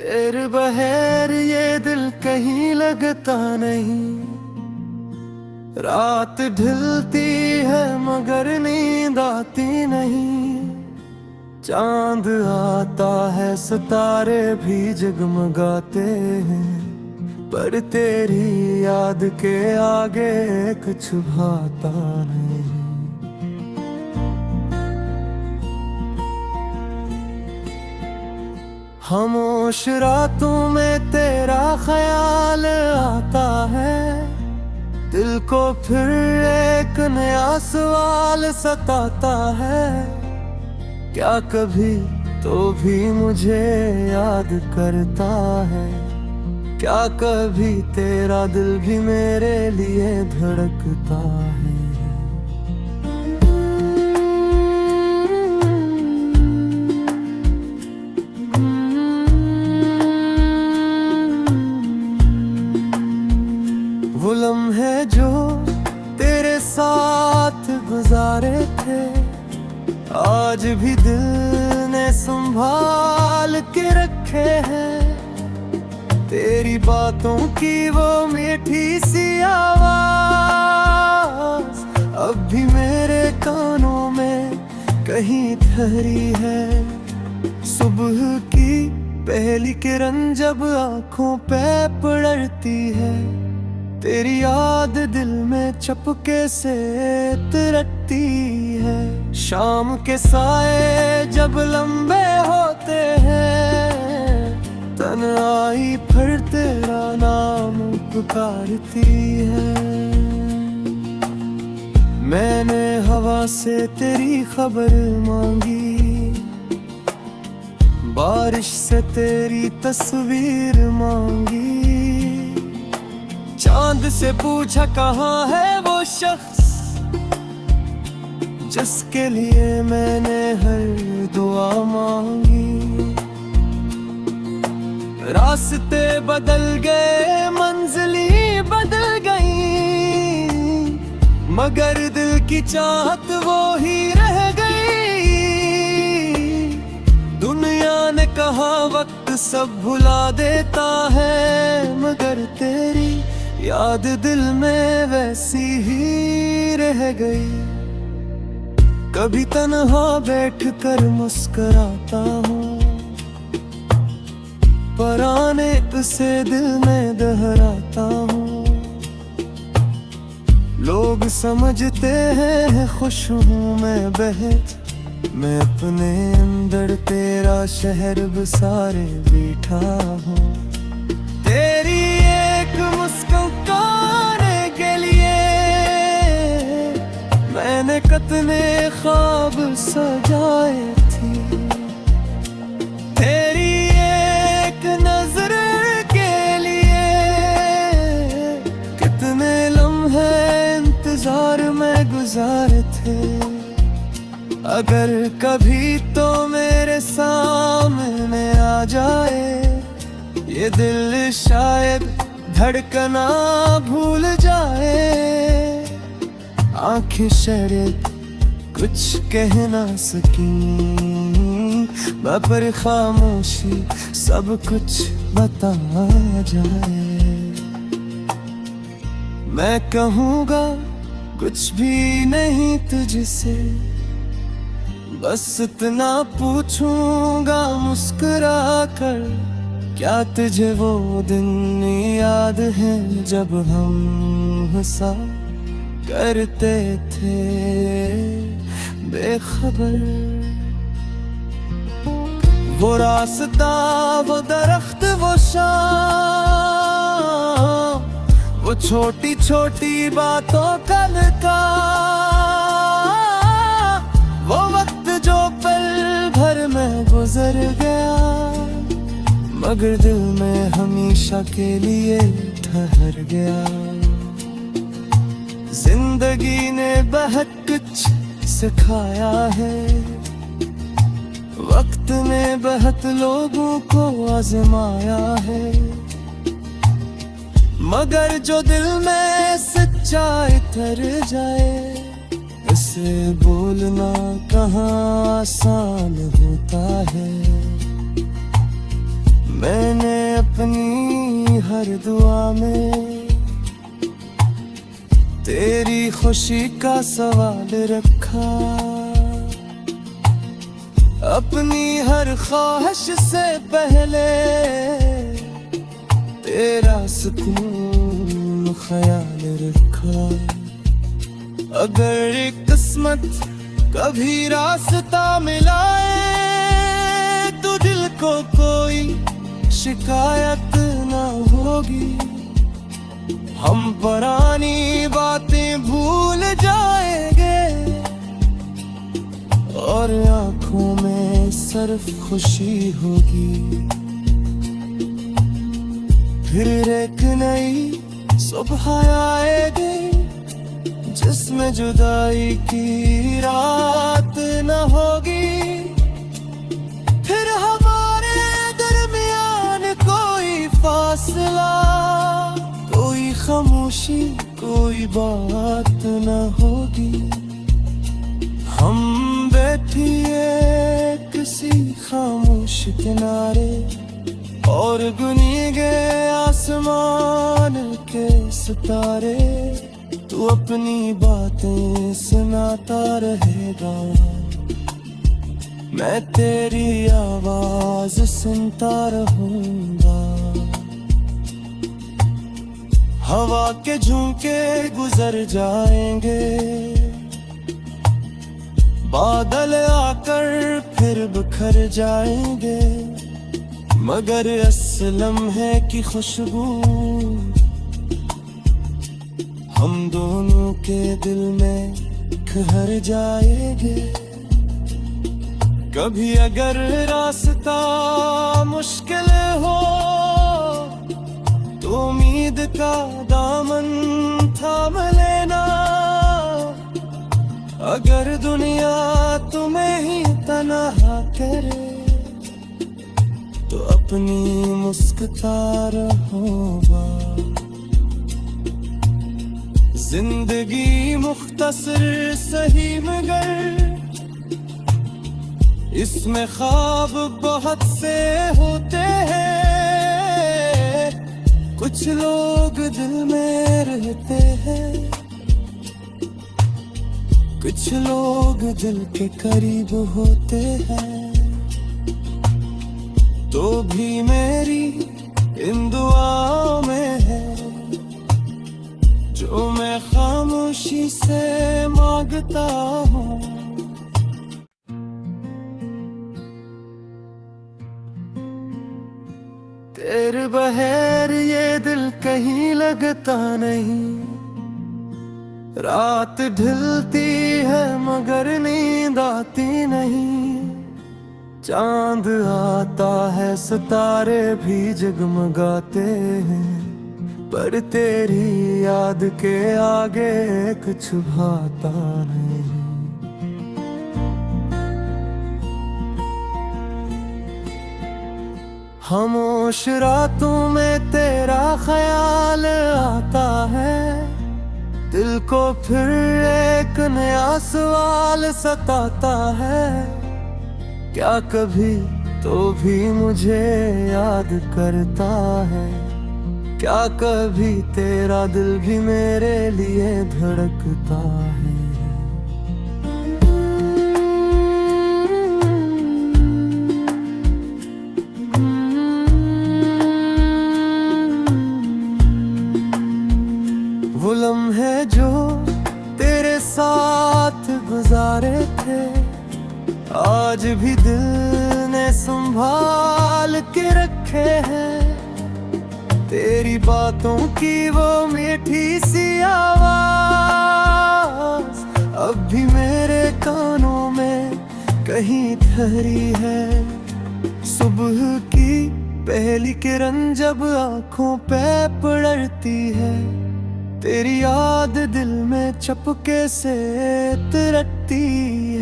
तेरे बगैर ये दिल कहीं लगता नहीं। रात ढलती है मगर नींद आती नहीं। चांद आता है सितारे भी जगमगाते हैं, पर तेरी याद के आगे कुछ भाता नहीं। खामोश रातों में तेरा ख्याल आता है, दिल को फिर एक नया सवाल सताता है। क्या कभी तो भी मुझे याद करता है? क्या कभी तेरा दिल भी मेरे लिए धड़कता है? वो लम्हे जो तेरे साथ गुजारे थे, आज भी दिल ने संभाल के रखे हैं। तेरी बातों की वो मीठी सी आवाज अब भी मेरे कानों में कहीं ठहरी है। सुबह की पहली किरण जब आंखों पे पड़ती है, तेरी याद दिल में चपके से तिरकती है। शाम के साए जब लंबे होते हैं, तन्हाई फिर तेरा नाम पुकारती है। मैंने हवा से तेरी खबर मांगी, बारिश से तेरी तस्वीर मांगी, चांद से पूछा कहाँ है वो शख्स जिसके लिए मैंने हर दुआ मांगी। रास्ते बदल गए, मंजिलें बदल गई, मगर दिल की चाहत वो ही रह गई। दुनिया ने कहा वक्त सब भुला देता है, मगर तेरी याद दिल में वैसी ही रह गई। कभी तन्हा बैठ कर मुस्कुराता हूँ, पराने से दिल में दोहराता हूँ। लोग समझते हैं खुश हूँ मैं बेहद, मैं अपने अंदर तेरा शहर बसारे बैठा हूँ। तेरी एक मुस्कुराने के लिए मैंने कितने ख्वाब सजाए थे। तेरी एक नजर के लिए कितने लम्हे इंतजार में गुजारे थे। अगर कभी तो मेरे सामने आ जाए ये दिल, शायद धड़कना भूल जाए। आंखें शायद कुछ कह ना सकी, पर खामोशी सब कुछ बता जाए। मैं कहूँगा कुछ भी नहीं तुझसे, बस इतना पूछूंगा मुस्कुरा कर, क्या तुझे वो दिन याद है जब हम हंसा करते थे बेखबर। वो रास्ता, वो दरख्त, वो शाम, वो छोटी छोटी बातों का लिखा, वो वक्त जो पल भर में गुजर गया, मगर दिल में हमेशा के लिए ठहर गया। जिंदगी ने बहुत कुछ सिखाया है, वक्त ने बहुत लोगों को आजमाया है, मगर जो दिल में सच्चाई ठहर जाए, इसे बोलना कहाँ आसान होता है। मैंने अपनी हर दुआ में तेरी खुशी का सवाल रखा। अपनी हर ख्वाहिश से पहले तेरा सुकून ख्याल रखा। अगर एक किस्मत कभी रास्ता मिलाए तो दिल को कोई शिकायत ना होगी। हम पुरानी बातें भूल जाएंगे और आंखों में सिर्फ खुशी होगी। फिर एक नई सुबह आएगी जिसमें जुदाई की रात न होगी। फिर हमारे दरमियान कोई फासला, कोई खामोशी, कोई बात न होगी। हम बैठिए किसी खामोश किनारे और गुनीगे आसमान के सितारे। तू अपनी बातें सुनाता रहेगा, मैं तेरी आवाज सुनता रहूंगा। हवा के झोंके गुजर जाएंगे, बादल आकर फिर बिखर जाएंगे, मगर असलम है कि खुशबू हम दोनों के दिल में ठहर जाएंगे। कभी अगर रास्ता मुश्किल हो तो उम्मीद का दामन थाम लेना। अगर दुनिया तुम्हें ही तन्हा करे तो अपनी मुस्कुरा रहोगा। जिंदगी मुख्तसर सही मगर इसमें ख्वाब बहुत से होते हैं। कुछ लोग दिल में रहते हैं, कुछ लोग दिल के करीब होते हैं। तो भी मेरी इन दुआओं में है जो मैं खामोशी से मांगता हूँ। तेरे बगैर ये दिल कहीं लगता नहीं। रात ढलती है मगर नींद आती नहीं। चांद आता है सितारे भी जगमगाते हैं, पर तेरी याद के आगे कुछ भाता नहीं। खामोश रातों में तेरा ख्याल आता है, दिल को फिर एक नया सवाल सताता है। क्या कभी तो भी मुझे याद करता है? क्या कभी तेरा दिल भी मेरे लिए धड़कता है? वो लम्हे जो तेरे साथ गुजारे थे आज भी दिल ने संभाल के रखे हैं। तेरी बातों की वो मीठी सी आवाज अब भी मेरे कानों में कहीं ठहरी है। सुबह की पहली किरण जब आंखों पे पड़ती है, तेरी याद दिल में चपके से तिरकती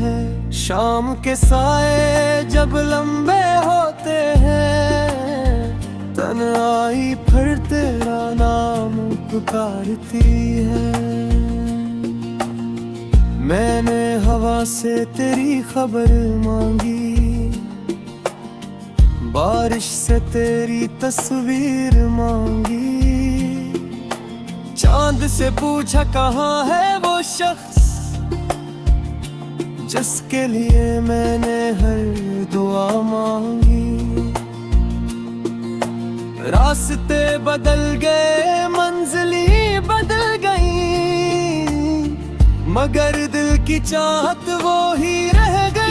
है। शाम के साए जब लंबे होते हैं, तन्हाई फिर तेरा नाम पुकारती है। मैंने हवा से तेरी खबर मांगी, बारिश से तेरी तस्वीर मांगी, चांद से पूछा कहाँ है वो शख्स जिसके लिए मैंने हर दुआ मांगी। रास्ते बदल गए, मंजिलें बदल गई, मगर दिल की चाहत वो ही रह गई।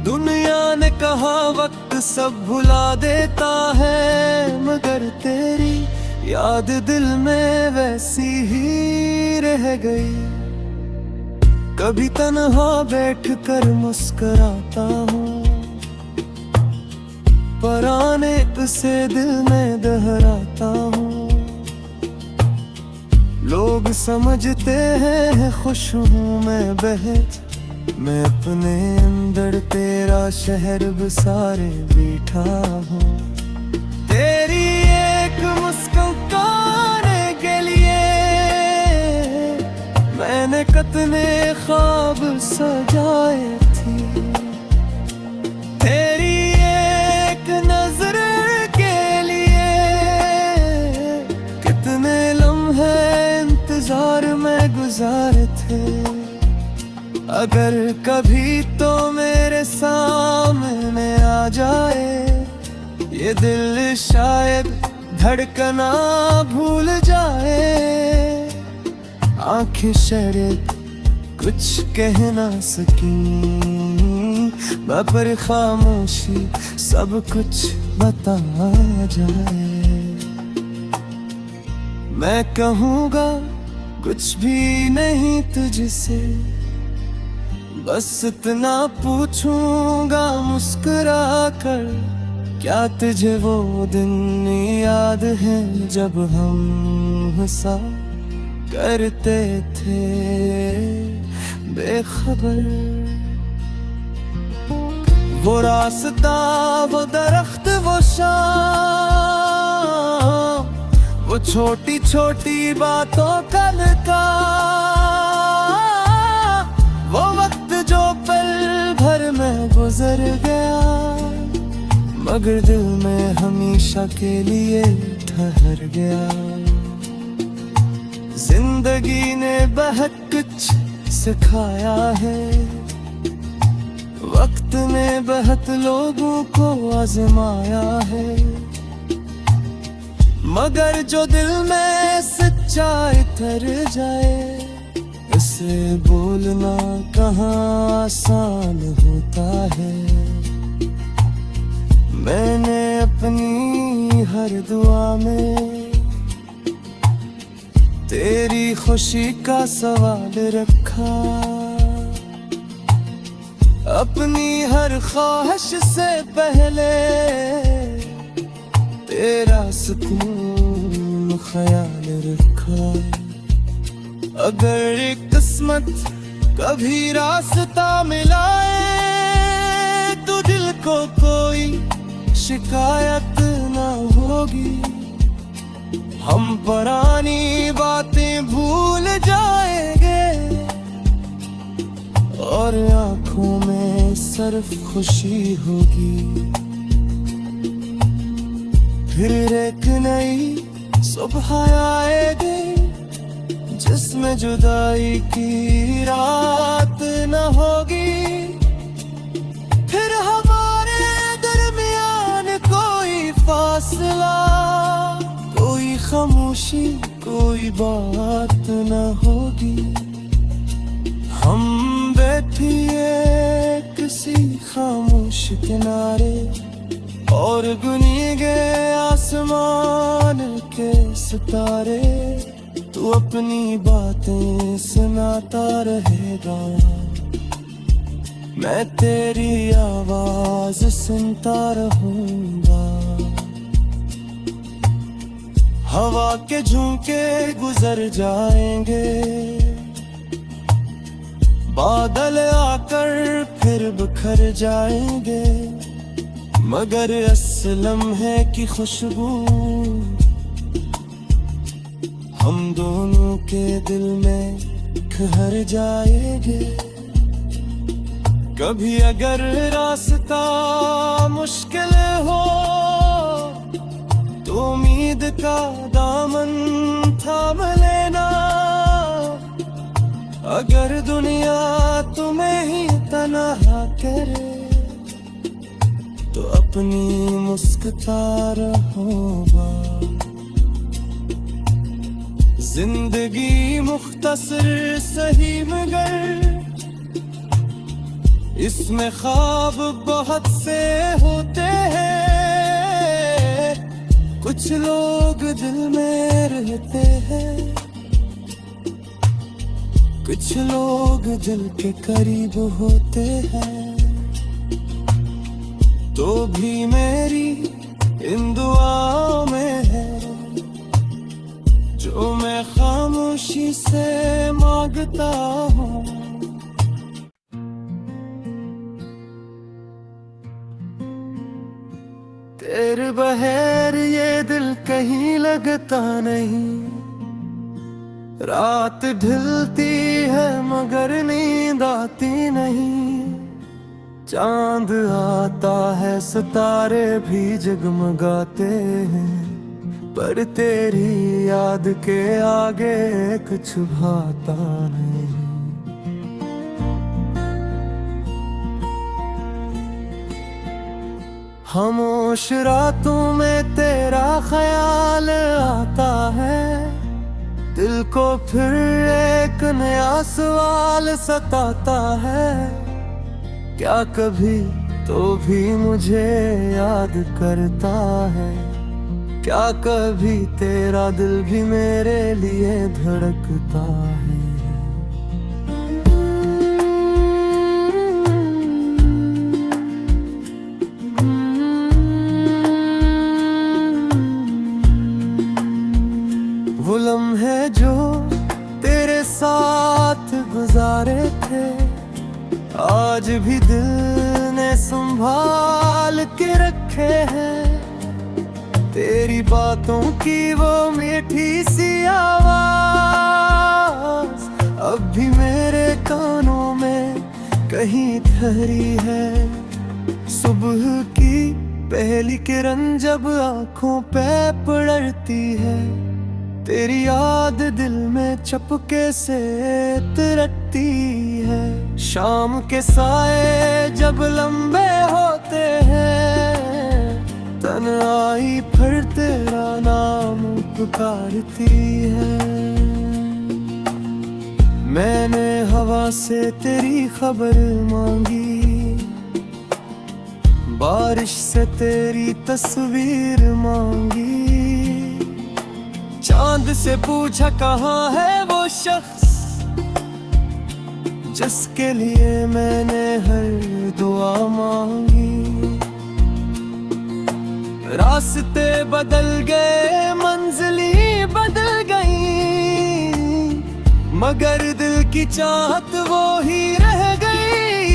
दुनिया ने कहा वक्त सब भुला देता है, मगर तेरी याद दिल में वैसी ही रह गई। कभी तन्हा बैठ कर मुस्कुराता हूँ, पराने से दिल में दोहराता हूँ। लोग समझते हैं खुश हूँ मैं बेहद, मैं अपने अंदर तेरा शहर बसारे बैठा हूँ। तेरी एक मुस्कुराने के लिए मैंने कितने ख्वाब सजाए थे। तेरी एक नजर के लिए कितने लम्हे इंतजार में गुजारे थे। अगर कभी तो मेरे सामने आ जाए ये दिल, शायद धड़कना भूल जाए। आंखें शर्त कुछ कह ना सकी, पर खामोशी सब कुछ बता जाए। मैं कहूँगा कुछ भी नहीं तुझसे, बस इतना पूछूंगा मुस्कुरा कर, क्या तुझे वो दिन याद है जब हम हंसा करते थे बेखबर। वो रास्ता, वो दरख्त, वो शाम, वो छोटी छोटी बातों का लिखा, वो वक्त जो पल भर में गुजर गया, मगर दिल में हमेशा के लिए ठहर गया। जिंदगी ने बहुत कुछ सिखाया है, वक्त ने बहुत लोगों को आजमाया है, मगर जो दिल में सच्चाई तर जाए उसे बोलना कहाँ आसान होता है। मैंने अपनी हर दुआ में तेरी खुशी का सवाल रखा, अपनी हर ख्वाहिश से पहले तेरा सुकून ख्याल रखा। अगर एक किस्मत कभी रास्ता मिलाए तो दिल को कोई शिकायत ना होगी। हम पुरानी बातें भूल जाएंगे और आंखों में सिर्फ खुशी होगी। फिर एक नई सुबह आएगी जिसमें जुदाई की रात न होगी। फिर हमारे दरमियान कोई फासला, कोई खामोशी, कोई बात न होगी। हम बैठिए किसी खामोश किनारे और गुनीगे आसमान के सितारे, तू अपनी बातें सुनाता रहेगा, मैं तेरी आवाज सुनता रहूंगा। हवा के झोंके गुजर जाएंगे, बादल आकर फिर बिखर जाएंगे, मगर असलम है कि खुशबू हम दोनों के दिल में ठहर जाएंगे। कभी अगर रास्ता मुश्किल हो तो उम्मीद का दामन थाम लेना। अगर दुनिया तुम्हें ही तन्हा करे तो अपनी मुस्कुरा रहोगा। जिंदगी मुख्तसर सही मगर इसमें ख्वाब बहुत से होते हैं। कुछ लोग दिल में रहते हैं, कुछ लोग दिल के करीब होते हैं। तो भी मेरी इन दुआओं में है जो मैं खामोशी से मांगता हूँ। तेरे बगैर ये दिल कहीं लगता नहीं। रात ढलती है मगर नींद आती नहीं। चांद आता है सितारे भी जगमगाते हैं, पर तेरी याद के आगे कुछ भाता नहीं। खामोश रातों में तेरा ख्याल आता है। दिल को फिर एक नया सवाल सताता है। क्या कभी तो भी मुझे याद करता है? क्या कभी तेरा दिल भी मेरे लिए धड़कता है? वो लम्हे जो तेरे साथ गुजारे थे आज भी दिल ने संभाल के रखे हैं। तेरी बातों की वो मीठी सी आवाज अब भी मेरे कानों में कहीं ठहरी है। सुबह की पहली किरण जब आंखों पे पड़ती है, तेरी याद दिल में चपके से तिरकती है। शाम के साए जब लंबे होते हैं, तन्हाई फिर तेरा नाम पुकारती है। मैंने हवा से तेरी खबर मांगी, बारिश से तेरी तस्वीर मांगी। चांद से पूछा कहाँ है वो शख्स जिसके लिए मैंने हर दुआ मांगी। रास्ते बदल गए, मंजिलें बदल गई, मगर दिल की चाहत वो ही रह गई।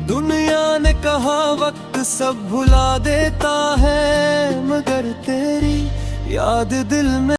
दुनिया ने कहा वक्त सब भुला देता है, मगर तेरी याद दिल में